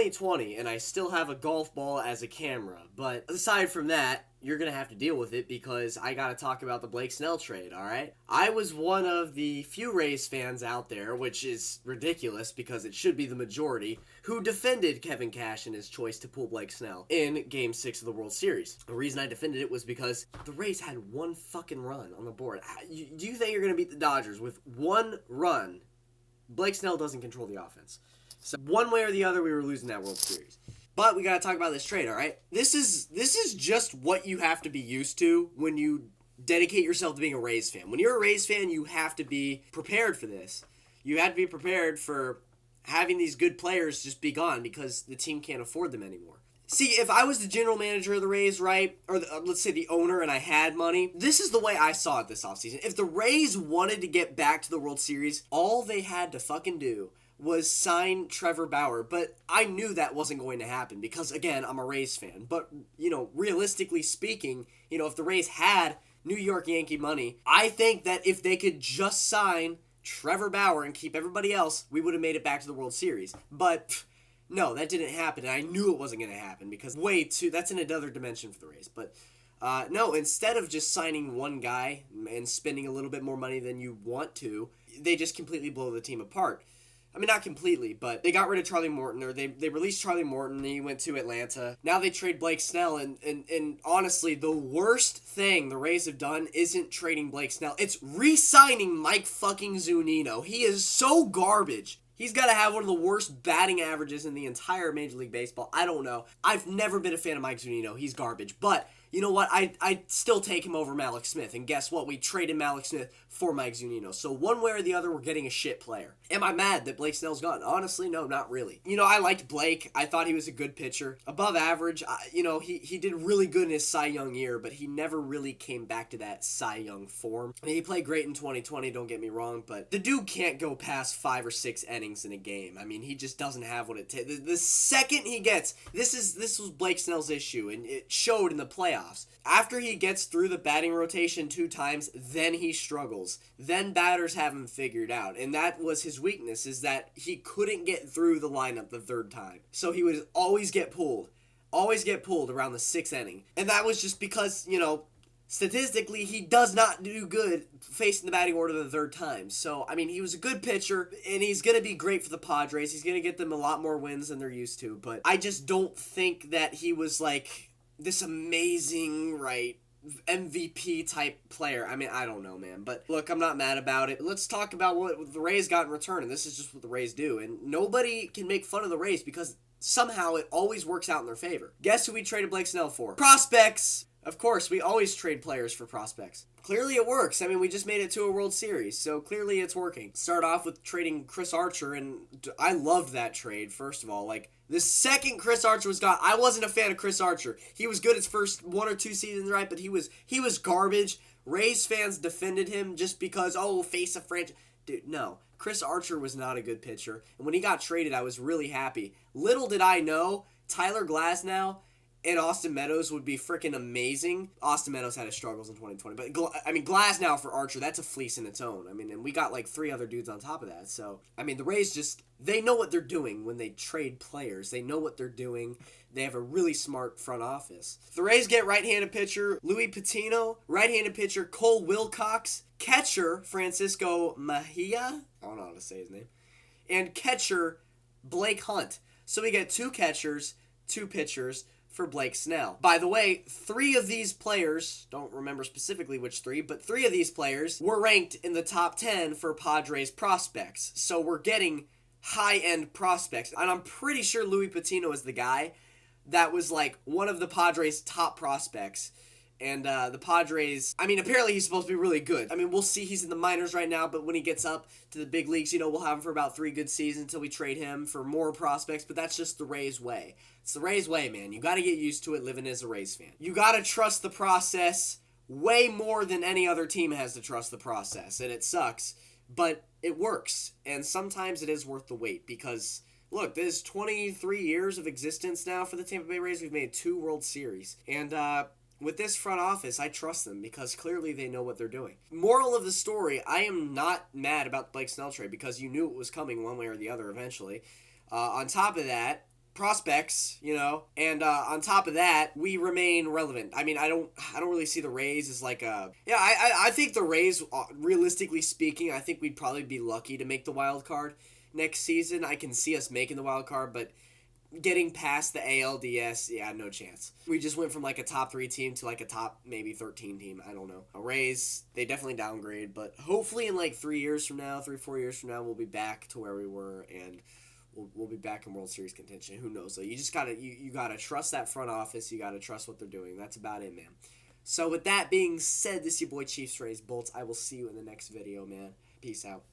2020 and I still have a golf ball as a camera, but aside from that, you're going to have to deal with it because I got to talk about the Blake Snell trade, alright? I was one of the few Rays fans out there, which is ridiculous because it should be the majority, who defended Kevin Cash and his choice to pull Blake Snell in Game 6 of the World Series. The reason I defended it was because the Rays had one fucking run on the board. Do you think you're going to beat the Dodgers with one run? Blake Snell doesn't control the offense. So one way or the other, we were losing that World Series. But we got to talk about this trade, all right? This is just what you have to be used to when you dedicate yourself to being a Rays fan. When you're a Rays fan, you have to be prepared for this. You have to be prepared for having these good players just be gone because the team can't afford them anymore. See, if I was the general manager of the Rays, right, or let's say the owner and I had money, this is the way I saw it this offseason. If the Rays wanted to get back to the World Series, all they had to fucking do was sign Trevor Bauer, but I knew that wasn't going to happen because, again, I'm a Rays fan. But, realistically speaking, if the Rays had New York Yankee money, I think that if they could just sign Trevor Bauer and keep everybody else, we would have made it back to the World Series. But no, that didn't happen, and I knew it wasn't going to happen because that's in another dimension for the Rays. But no, instead of just signing one guy and spending a little bit more money than you want to, they just completely blow the team apart. I mean, not completely, but they got rid of Charlie Morton, or they released Charlie Morton, and he went to Atlanta. Now they trade Blake Snell, and honestly, the worst thing the Rays have done isn't trading Blake Snell. It's re-signing Mike fucking Zunino. He is so garbage. He's got to have one of the worst batting averages in the entire Major League Baseball. I don't know. I've never been a fan of Mike Zunino. He's garbage. But you know what? I'd still take him over Malik Smith. And guess what? We traded Malik Smith for Mike Zunino. So one way or the other, we're getting a shit player. Am I mad that Blake Snell's gone? Honestly, no, not really. I liked Blake. I thought he was a good pitcher. Above average. He did really good in his Cy Young year, but he never really came back to that Cy Young form. I mean, he played great in 2020, don't get me wrong, but the dude can't go past 5 or 6 innings in a game. I mean, he just doesn't have what it takes. The second he gets, this was Blake Snell's issue, and it showed in the playoffs. After he gets through the batting rotation 2 times, then he struggles. Then batters have him figured out. And that was his weakness, is that he couldn't get through the lineup the 3rd time. So he would always get pulled. Always get pulled around the 6th inning. And that was just because, statistically, he does not do good facing the batting order the 3rd time. So, I mean, he was a good pitcher, and he's going to be great for the Padres. He's going to get them a lot more wins than they're used to. But I just don't think that he was, this amazing, MVP type player. I mean, I don't know, man. But look, I'm not mad about it. Let's talk about what the Rays got in return, and this is just what the Rays do. And nobody can make fun of the Rays because somehow it always works out in their favor. Guess who we traded Blake Snell for? Prospects! Of course, we always trade players for prospects. Clearly it works. I mean, we just made it to a World Series, so clearly it's working. Start off with trading Chris Archer, and I loved that trade, first of all. The second Chris Archer was gone, I wasn't a fan of Chris Archer. He was good his first 1 or 2 seasons, right? But he was garbage. Rays fans defended him just because, face a franchise. Dude, no. Chris Archer was not a good pitcher. And when he got traded, I was really happy. Little did I know, Tyler Glasnow and Austin Meadows would be freaking amazing. Austin Meadows had his struggles in 2020. But, Glasnow for Archer, that's a fleece in its own. I mean, and we got 3 other dudes on top of that. So, I mean, the Rays they know what they're doing when they trade players. They know what they're doing. They have a really smart front office. The Rays get right-handed pitcher Louis Patino, right-handed pitcher Cole Wilcox, catcher Francisco Mejia, I don't know how to say his name, and catcher Blake Hunt. So we get 2 catchers, 2 pitchers for Blake Snell. By the way, 3 of these players, don't remember specifically which 3, but 3 of these players were ranked in the top 10 for Padres prospects. So we're getting high-end prospects. And I'm pretty sure Louis Patino is the guy that was one of the Padres' top prospects. And the Padres, apparently he's supposed to be really good. I mean, we'll see. He's in the minors right now, but when he gets up to the big leagues, we'll have him for about 3 good seasons until we trade him for more prospects, but that's just the Rays way. It's the Rays way, man. You got to get used to it living as a Rays fan. You got to trust the process way more than any other team has to trust the process, and it sucks, but it works, and sometimes it is worth the wait because, look, there's 23 years of existence now for the Tampa Bay Rays. We've made 2 World Series, and with this front office, I trust them because clearly they know what they're doing. Moral of the story, I am not mad about the Blake Snell trade because you knew it was coming one way or the other eventually. On top of that, prospects, and on top of that, we remain relevant. I mean, I don't really see the Rays as like a, yeah, I think the Rays, realistically speaking, I think we'd probably be lucky to make the wild card next season. I can see us making the wild card, but getting past the ALDS, yeah, no chance. We just went from like a top 3 team to like a top maybe 13 team. I don't know. Rays, they definitely downgrade, but hopefully in like 3 years from now, 3-4 years from now, we'll be back to where we were, and we'll be back in World Series contention. Who knows? Though you just gotta you gotta trust that front office. You gotta trust what they're doing. That's about it, man. So with that being said, this is your boy Chiefs Rays Bolts. I will see you in the next video, man. Peace out.